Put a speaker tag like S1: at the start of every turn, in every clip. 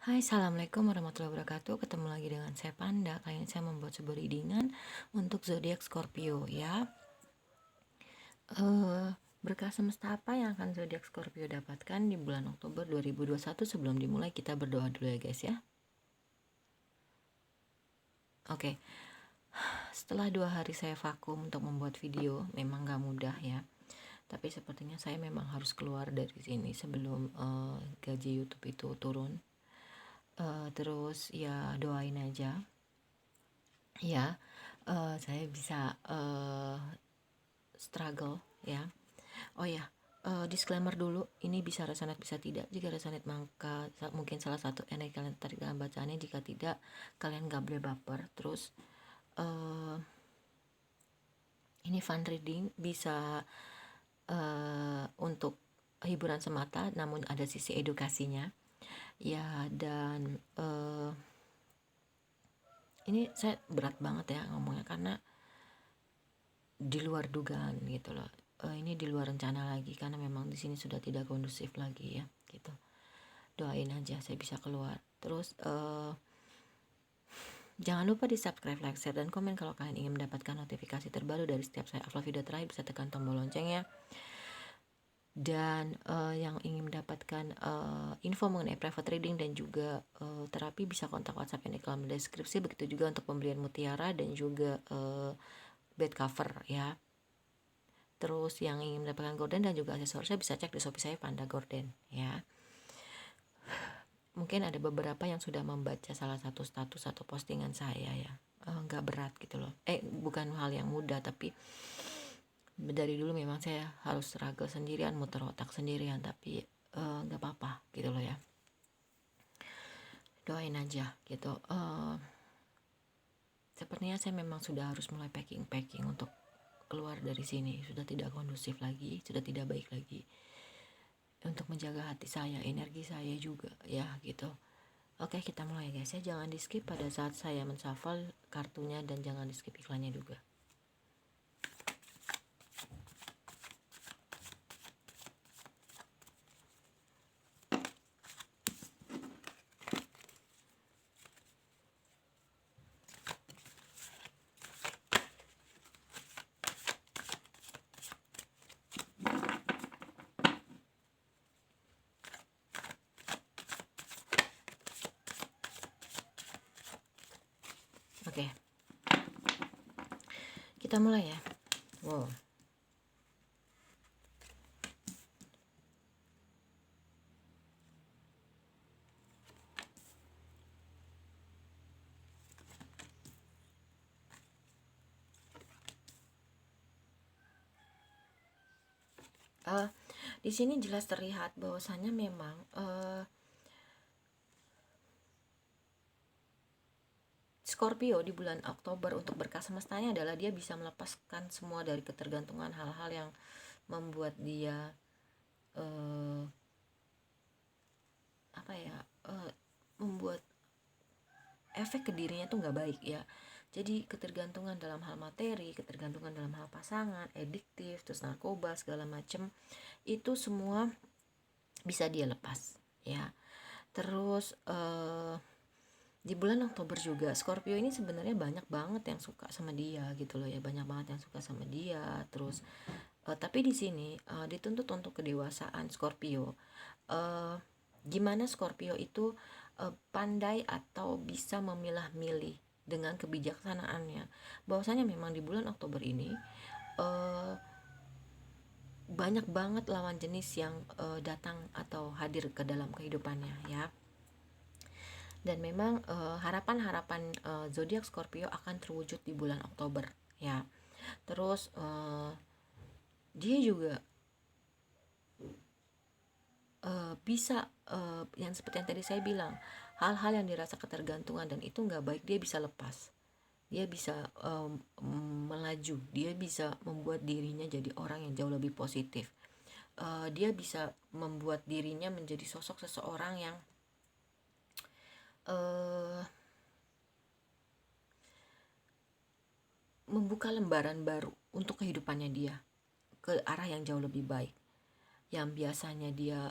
S1: Hai, assalamualaikum warahmatullahi wabarakatuh. Ketemu lagi dengan saya Panda. Kali ini saya membuat sebuah readingan untuk zodiak Scorpio ya. Berkah semesta apa yang akan zodiak Scorpio dapatkan di bulan Oktober 2021? Sebelum dimulai kita berdoa dulu ya guys ya. Oke. Setelah 2 hari saya vakum untuk membuat video, memang gak mudah ya. Tapi sepertinya saya memang harus keluar dari sini sebelum gaji YouTube itu turun. Terus ya doain aja ya, saya bisa struggle ya. Oh ya, disclaimer dulu, ini bisa resonate bisa tidak. Jika resonate maka mungkin salah satu energi kalian tertarik dalam bacaannya, jika tidak kalian gak boleh baper. Terus ini fun reading, bisa untuk hiburan semata, namun ada sisi edukasinya ya. Dan ini saya berat banget ya ngomongnya karena di luar dugaan gitu loh. Ini di luar rencana lagi karena memang di sini sudah tidak kondusif lagi ya gitu. Doain aja saya bisa keluar. Terus jangan lupa di subscribe, like, share, dan komen kalau kalian ingin mendapatkan notifikasi terbaru dari setiap saya upload video terakhir. Bisa tekan tombol loncengnya. Dan yang ingin mendapatkan info mengenai private reading dan juga terapi bisa kontak WhatsApp yang di kolom deskripsi. Begitu juga untuk pembelian mutiara dan juga bed cover ya. Terus yang ingin mendapatkan gorden dan juga aksesorisnya bisa cek di Shopee saya Panda Gorden ya. Mungkin ada beberapa yang sudah membaca salah satu status atau postingan saya ya. Nggak berat gitu loh. Bukan hal yang mudah, tapi dari dulu memang saya harus struggle sendirian, muter otak sendirian, tapi nggak apa-apa gitu loh ya. Doain aja gitu. Sepertinya saya memang sudah harus mulai packing untuk keluar dari sini. Sudah tidak kondusif lagi, sudah tidak baik lagi. Untuk menjaga hati saya, energi saya juga ya gitu. Oke, kita mulai guys ya. Jangan di skip pada saat saya menshuffle kartunya dan jangan di skip iklannya juga. Oke, kita mulai ya. Wow. Di sini jelas terlihat bahwasannya memang Scorpio di bulan Oktober untuk berkah semestanya adalah dia bisa melepaskan semua dari ketergantungan hal-hal yang membuat dia membuat efek ke dirinya tuh nggak baik ya. Jadi ketergantungan dalam hal materi, ketergantungan dalam hal pasangan, ediktif, terus narkoba segala macem, itu semua bisa dia lepas ya. Terus di bulan Oktober juga Scorpio ini sebenarnya banyak banget yang suka sama dia gitu loh ya, banyak banget yang suka sama dia. Terus tapi di sini dituntut untuk kedewasaan Scorpio. Gimana Scorpio itu pandai atau bisa memilah-milih dengan kebijaksanaannya. Bahwasanya memang di bulan Oktober ini banyak banget lawan jenis yang datang atau hadir ke dalam kehidupannya ya. Dan memang harapan-harapan zodiak Scorpio akan terwujud di bulan Oktober ya. Terus dia juga bisa yang seperti yang tadi saya bilang, hal-hal yang dirasa ketergantungan dan itu nggak baik, dia bisa lepas, dia bisa melaju, dia bisa membuat dirinya jadi orang yang jauh lebih positif. Dia bisa membuat dirinya menjadi sosok seseorang yang membuka lembaran baru untuk kehidupannya dia ke arah yang jauh lebih baik. Yang biasanya dia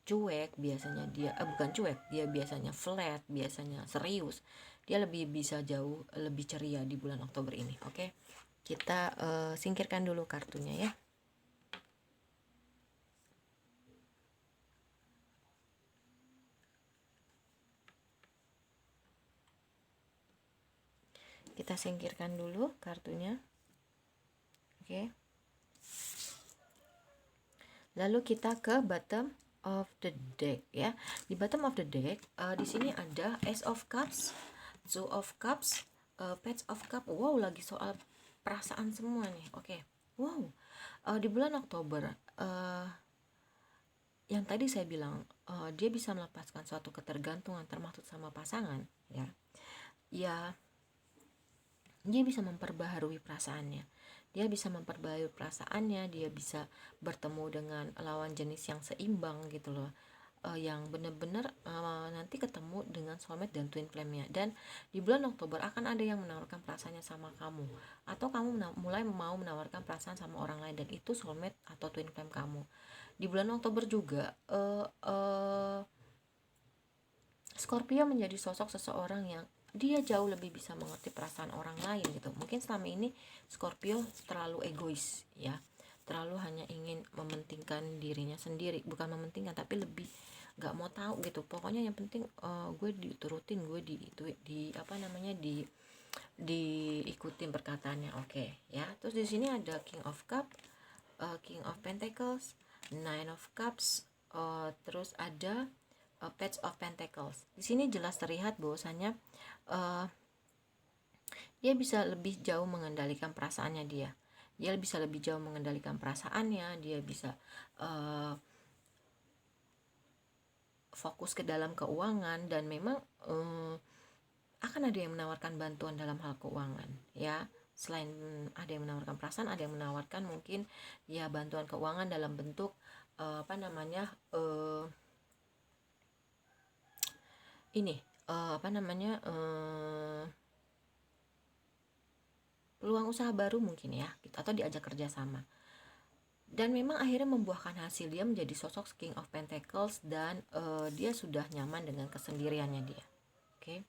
S1: cuek, biasanya dia bukan cuek, dia biasanya flat, biasanya serius, dia lebih bisa jauh lebih ceria di bulan Oktober ini. Oke, kita singkirkan dulu kartunya ya. Kita singkirkan dulu kartunya. Oke. Lalu kita ke bottom of the deck ya. Di bottom of the deck di sini ada Ace of Cups, Two of Cups, Page of Cup. Wow, lagi soal perasaan semua nih. Oke. Wow. Di bulan Oktober yang tadi saya bilang dia bisa melepaskan suatu ketergantungan termasuk sama pasangan ya. Ya, dia bisa memperbaharui perasaannya. Dia bisa memperbaharui perasaannya, dia bisa bertemu dengan lawan jenis yang seimbang gitu loh. Yang benar-benar nanti ketemu dengan soulmate dan twin flame-nya. Dan di bulan Oktober akan ada yang menawarkan perasaannya sama kamu, atau kamu mulai mau menawarkan perasaan sama orang lain, dan itu soulmate atau twin flame kamu. Di bulan Oktober juga Scorpio menjadi sosok seseorang yang dia jauh lebih bisa mengerti perasaan orang lain gitu. Mungkin selama ini Scorpio terlalu egois ya, terlalu hanya ingin mementingkan dirinya sendiri, bukan mementingkan tapi lebih nggak mau tahu gitu. Pokoknya yang penting gue diturutin, gue di apa namanya diikutin perkataannya. Oke ya. Terus di sini ada King of Cup, King of Pentacles, Nine of Cups, terus ada Page of Pentacles. Di sini jelas terlihat bahwasanya dia bisa lebih jauh mengendalikan perasaannya dia. Dia bisa lebih jauh mengendalikan perasaannya, dia bisa fokus ke dalam keuangan, dan memang akan ada yang menawarkan bantuan dalam hal keuangan ya. Selain ada yang menawarkan perasaan, ada yang menawarkan mungkin ya bantuan keuangan dalam bentuk peluang usaha baru mungkin ya, atau diajak kerjasama. Dan memang akhirnya membuahkan hasil, dia menjadi sosok King of Pentacles, dan dia sudah nyaman dengan kesendiriannya dia. Oke.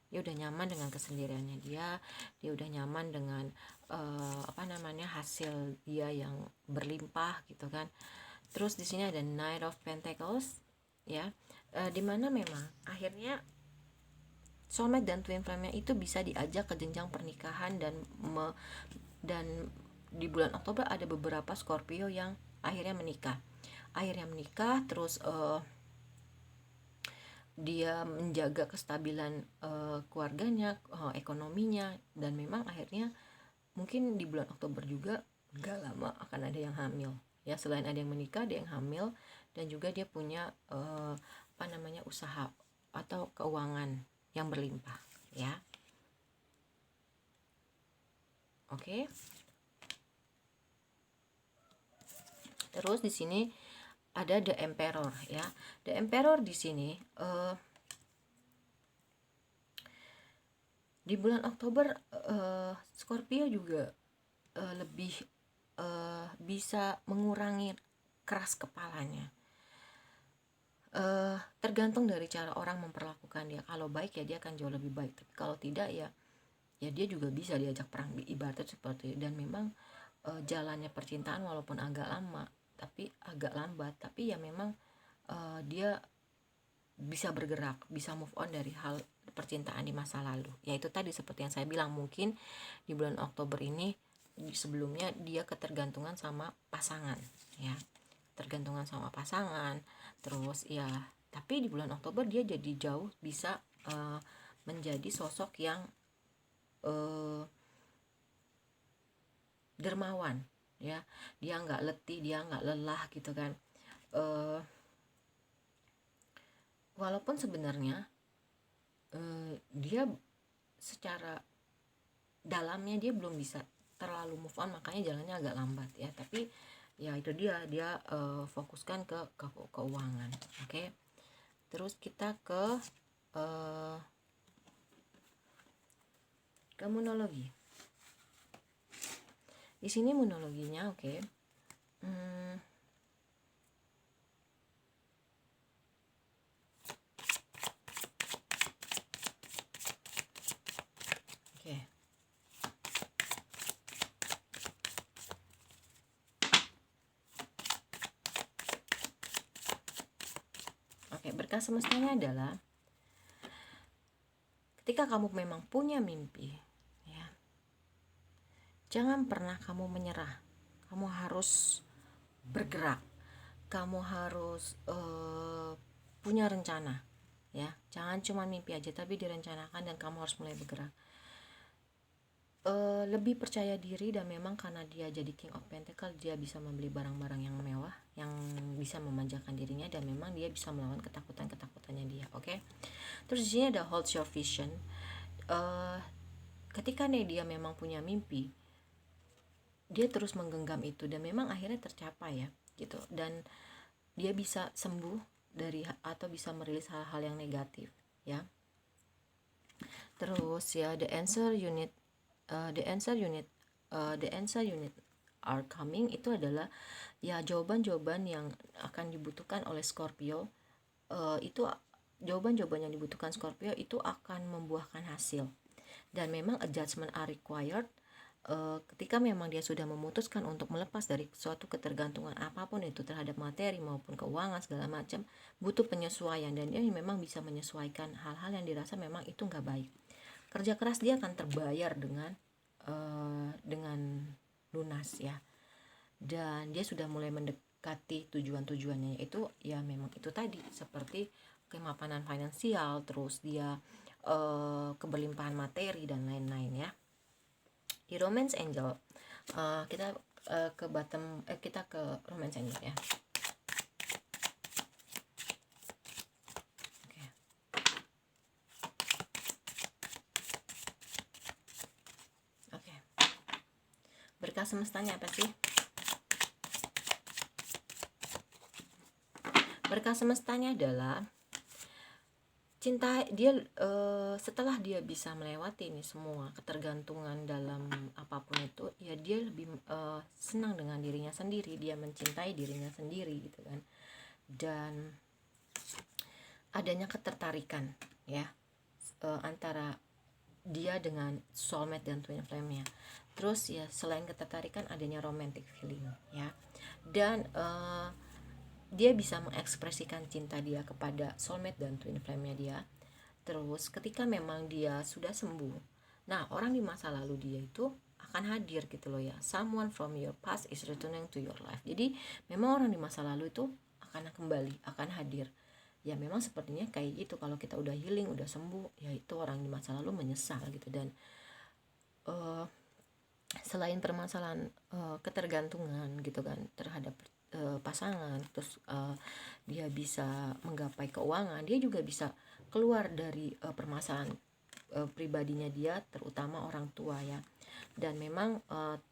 S1: Dia udah nyaman dengan kesendiriannya dia udah nyaman dengan hasil dia yang berlimpah gitu kan. Terus di sini ada Knight of Pentacles ya, dimana memang akhirnya soulmate dan twin flame-nya itu bisa diajak ke jenjang pernikahan, dan di bulan Oktober ada beberapa Scorpio yang akhirnya menikah. Terus dia menjaga kestabilan keluarganya, ekonominya, dan memang akhirnya mungkin di bulan Oktober juga gak lama akan ada yang hamil ya. Selain ada yang menikah, ada yang hamil, dan juga dia punya usaha atau keuangan yang berlimpah ya. Oke. Terus di sini ada The Emperor ya. The Emperor di sini di bulan Oktober Scorpio juga lebih bisa mengurangi keras kepalanya. Tergantung dari cara orang memperlakukan dia. Kalau baik ya dia akan jauh lebih baik, tapi kalau tidak ya dia juga bisa diajak perang, ibaratnya seperti itu. Dan memang jalannya percintaan walaupun agak lambat, tapi ya memang dia bisa bergerak, bisa move on dari hal percintaan di masa lalu. Yaitu tadi seperti yang saya bilang, mungkin di bulan Oktober ini sebelumnya dia ketergantungan sama pasangan ya, tergantungan sama pasangan. Terus ya, tapi di bulan Oktober dia jadi jauh bisa menjadi sosok yang dermawan ya. Dia nggak letih, dia nggak lelah gitu kan. Walaupun sebenarnya dia secara dalamnya dia belum bisa terlalu move on, makanya jalannya agak lambat ya. Tapi ya itu dia fokuskan ke keuangan. Oke. Terus kita ke monologi. Di sini monologinya oke. Oke, berkah semestanya adalah ketika kamu memang punya mimpi, ya, jangan pernah kamu menyerah. Kamu harus bergerak. Kamu harus punya rencana, ya. Jangan cuma mimpi aja, tapi direncanakan dan kamu harus mulai bergerak. Lebih percaya diri, dan memang karena dia jadi King of Pentacle, dia bisa membeli barang-barang yang mewah yang bisa memanjakan dirinya, dan memang dia bisa melawan ketakutannya dia. Oke. Terus di sini ada hold your vision. Ketika dia memang punya mimpi, dia terus menggenggam itu dan memang akhirnya tercapai, ya gitu, dan dia bisa sembuh dari atau bisa merilis hal-hal yang negatif, ya. Terus ya, the answer unit are coming, itu adalah ya jawaban-jawaban yang akan dibutuhkan oleh Scorpio. Itu jawaban-jawaban yang dibutuhkan Scorpio itu akan membuahkan hasil, dan memang adjustment are required. Ketika memang dia sudah memutuskan untuk melepas dari suatu ketergantungan apapun itu terhadap materi maupun keuangan segala macam, butuh penyesuaian, dan dia memang bisa menyesuaikan hal-hal yang dirasa memang itu nggak baik. Kerja keras dia akan terbayar dengan lunas, ya, dan dia sudah mulai mendekati tujuan-tujuannya, yaitu ya memang itu tadi, seperti kemapanan finansial, terus dia keberlimpahan materi dan lain-lain, ya. Di Romance Angel, kita ke bottom, kita ke Romance Angel, ya. Oke. Oke. Berkah semestanya apa sih? Berkah semestanya adalah cinta dia. Setelah dia bisa melewati ini semua ketergantungan dalam apapun itu, ya dia lebih senang dengan dirinya sendiri, dia mencintai dirinya sendiri, gitu kan, dan adanya ketertarikan, ya, antara dia dengan soulmate dan twin flame-nya. Terus ya selain ketertarikan, adanya romantic feeling, ya, dan dia bisa mengekspresikan cinta dia kepada soulmate dan twin flame-nya dia. Terus ketika memang dia sudah sembuh, nah orang di masa lalu dia itu akan hadir, gitu loh, ya. Someone from your past is returning to your life. Jadi memang orang di masa lalu itu akan kembali, akan hadir. Ya memang sepertinya kayak gitu, kalau kita udah healing, udah sembuh, ya itu orang di masa lalu menyesal, gitu. Dan selain permasalahan ketergantungan, gitu kan, terhadap pasangan, terus dia bisa menggapai keuangan, dia juga bisa keluar dari permasalahan pribadinya dia, terutama orang tua, ya. Dan memang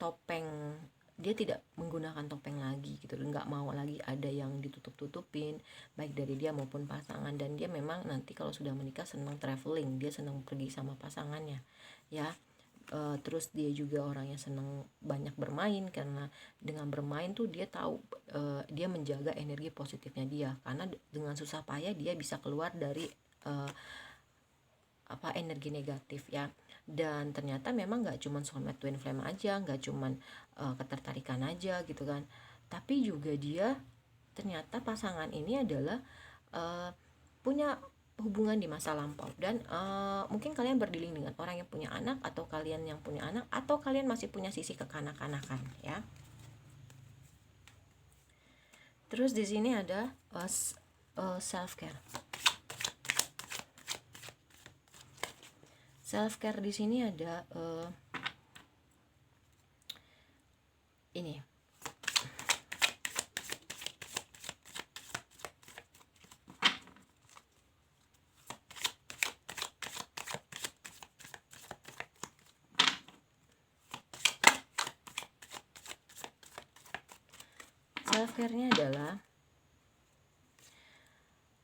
S1: topeng, dia tidak menggunakan topeng lagi, gitu, nggak mau lagi ada yang ditutup-tutupin, baik dari dia maupun pasangan. Dan dia memang nanti kalau sudah menikah senang traveling, dia senang pergi sama pasangannya, ya. Terus dia juga orang yang senang banyak bermain, karena dengan bermain tuh dia tahu dia menjaga energi positifnya dia, karena dengan susah payah dia bisa keluar dari energi negatif, ya. Dan ternyata memang nggak cuman soulmate twin flame aja, nggak cuman ketertarikan aja, gitu kan, tapi juga dia ternyata pasangan ini adalah punya hubungan di masa lampau. Dan mungkin kalian berdealing dengan orang yang punya anak, atau kalian yang punya anak, atau kalian masih punya sisi kekanak-kanakan, ya. Terus di sini ada self care. Self care di sini ada ini. Self care-nya adalah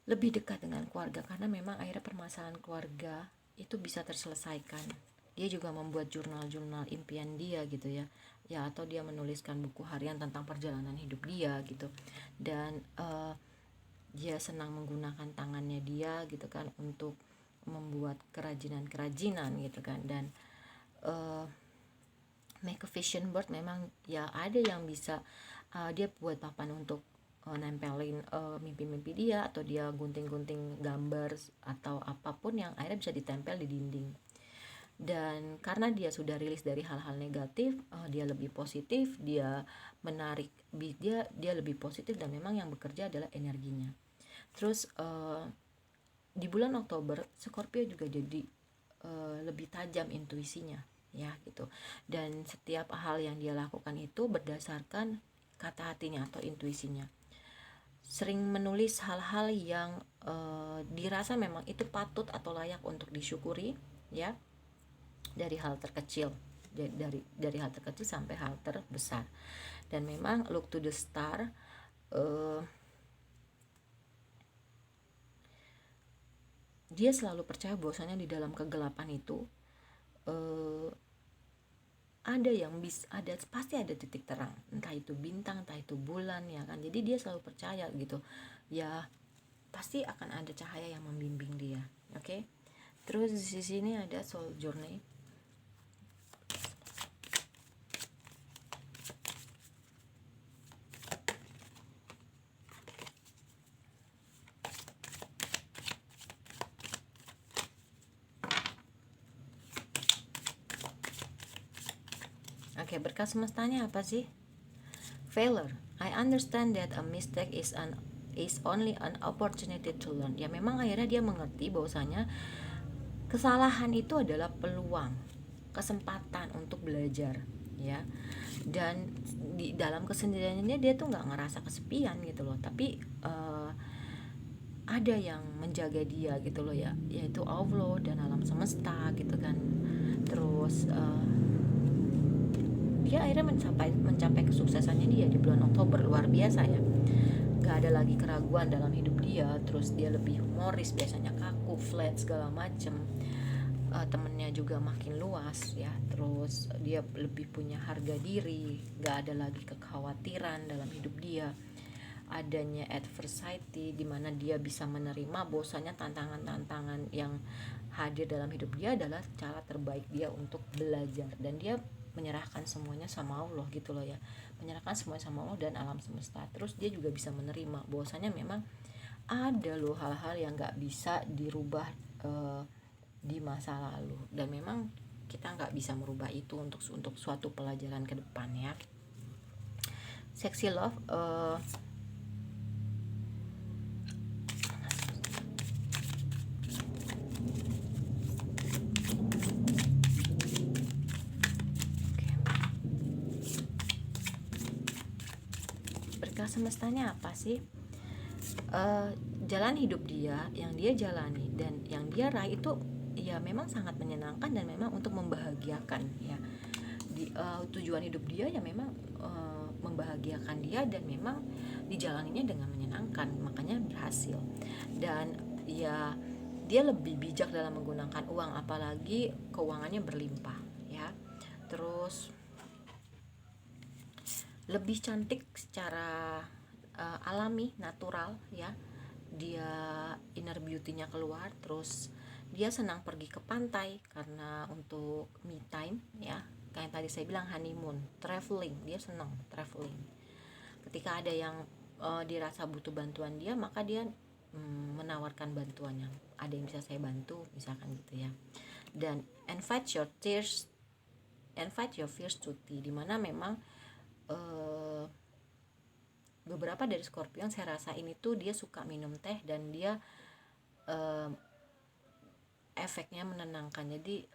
S1: lebih dekat dengan keluarga, karena memang akhirnya permasalahan keluarga itu bisa terselesaikan. Dia juga membuat jurnal-jurnal impian dia, gitu, ya, atau dia menuliskan buku harian tentang perjalanan hidup dia, gitu. Dan dia senang menggunakan tangannya dia, gitu kan, untuk membuat kerajinan-kerajinan, gitu kan. Dan make a vision board, memang ya ada yang bisa dia buat papan untuk nempelin mimpi-mimpi dia, atau dia gunting-gunting gambar atau apapun yang akhirnya bisa ditempel di dinding. Dan karena dia sudah rilis dari hal-hal negatif, dia lebih positif, dia menarik, dia lebih positif, dan memang yang bekerja adalah energinya. Terus di bulan Oktober Scorpio juga jadi lebih tajam intuisinya, ya gitu. Dan setiap hal yang dia lakukan itu berdasarkan kata hatinya atau intuisinya. Sering menulis hal-hal yang dirasa memang itu patut atau layak untuk disyukuri, ya, dari hal terkecil, dari hal terkecil sampai hal terbesar. Dan memang look to the star, dia selalu percaya bahwasanya di dalam kegelapan itu pasti ada titik terang, entah itu bintang, entah itu bulan, ya kan. Jadi dia selalu percaya gitu ya, pasti akan ada cahaya yang membimbing dia. Oke. Terus di sini ada soul journey. Oke, berkat semestanya apa sih? Failure. I understand that a mistake is only an opportunity to learn. Ya memang akhirnya dia mengerti bahwasanya kesalahan itu adalah peluang, kesempatan untuk belajar, ya. Dan di dalam kesendiriannya dia tuh nggak ngerasa kesepian gitu loh, tapi ada yang menjaga dia gitu loh, ya, yaitu Allah dan alam semesta gitu kan. Terus dia akhirnya mencapai kesuksesannya dia di bulan Oktober, luar biasa ya. Gak ada lagi keraguan dalam hidup dia. Terus dia lebih humoris, biasanya kaku, flat segala macem. Temennya juga makin luas ya. Terus dia lebih punya harga diri, gak ada lagi kekhawatiran dalam hidup dia. Adanya adversity, dimana dia bisa menerima bahwasanya tantangan-tantangan yang hadir dalam hidup dia adalah cara terbaik dia untuk belajar. Dan dia menyerahkan semuanya sama Allah gitu loh ya, menyerahkan semuanya sama Allah dan alam semesta. Terus dia juga bisa menerima bahwasanya memang ada loh hal-hal yang nggak bisa dirubah di masa lalu, dan memang kita nggak bisa merubah itu untuk suatu pelajaran ke depan ya. Sexy love, berkah semestanya apa sih? Jalan hidup dia yang dia jalani dan yang dia raih itu ya memang sangat menyenangkan dan memang untuk membahagiakan ya. Tujuan hidup dia ya memang membahagiakan dia, dan memang dijalaninya dengan menyenangkan, makanya berhasil. Dan ya dia lebih bijak dalam menggunakan uang, apalagi keuangannya berlimpah ya. Terus lebih cantik secara alami, natural ya. Dia inner beauty-nya keluar. Terus dia senang pergi ke pantai karena untuk me time ya. Kayak tadi saya bilang, honeymoon, traveling, dia senang traveling. Ketika ada yang dirasa butuh bantuan dia, maka dia menawarkan bantuannya. Ada yang bisa saya bantu misalkan gitu ya. Dan invite your fears to tea, dimana memang beberapa dari Scorpio yang saya rasa ini tuh dia suka minum teh, dan dia efeknya menenangkan. Jadi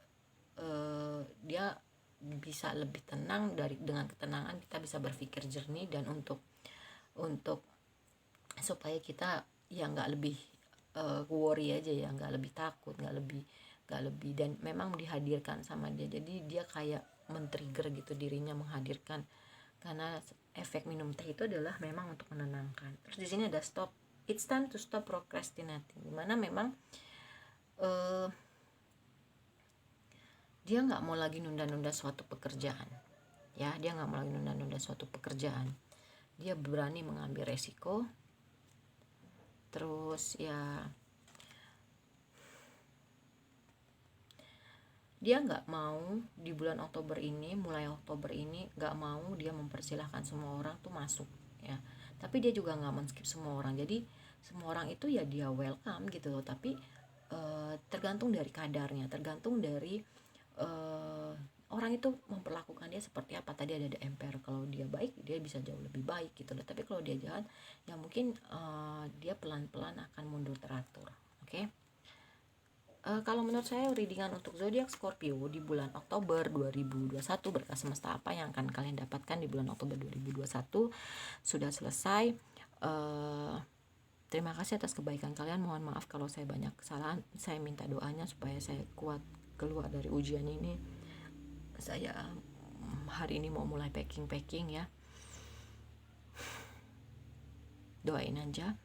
S1: dia bisa lebih tenang, dengan ketenangan kita bisa berpikir jernih, dan untuk supaya kita ya nggak lebih worry aja ya, nggak lebih takut, nggak lebih, dan memang dihadirkan sama dia. Jadi dia kayak men-trigger gitu dirinya, menghadirkan, karena efek minum teh itu adalah memang untuk menenangkan. Terus di sini ada stop, it's time to stop procrastinating, dimana memang dia nggak mau lagi nunda-nunda suatu pekerjaan ya. Dia nggak mau lagi nunda-nunda suatu pekerjaan, dia berani mengambil resiko. Terus ya dia nggak mau di bulan Oktober ini, mulai Oktober ini nggak mau dia mempersilahkan semua orang tuh masuk ya, tapi dia juga nggak men-skip semua orang. Jadi semua orang itu ya dia welcome gitu loh, tapi tergantung dari kadarnya, tergantung dari orang itu memperlakukan dia seperti apa. Tadi ada emper, kalau dia baik dia bisa jauh lebih baik gitu loh, tapi kalau dia jahat ya mungkin dia pelan-pelan akan mundur teratur. Oke. Kalau menurut saya readingan untuk zodiak Scorpio di bulan Oktober 2021 berkah semesta apa yang akan kalian dapatkan di bulan Oktober 2021 sudah selesai. Terima kasih atas kebaikan kalian. Mohon maaf kalau saya banyak kesalahan. Saya minta doanya supaya saya kuat keluar dari ujian ini. Saya hari ini mau mulai packing ya. Doain aja.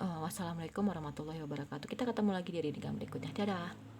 S1: Wassalamualaikum warahmatullahi wabarakatuh. Kita ketemu lagi di readingan berikutnya. Dadah.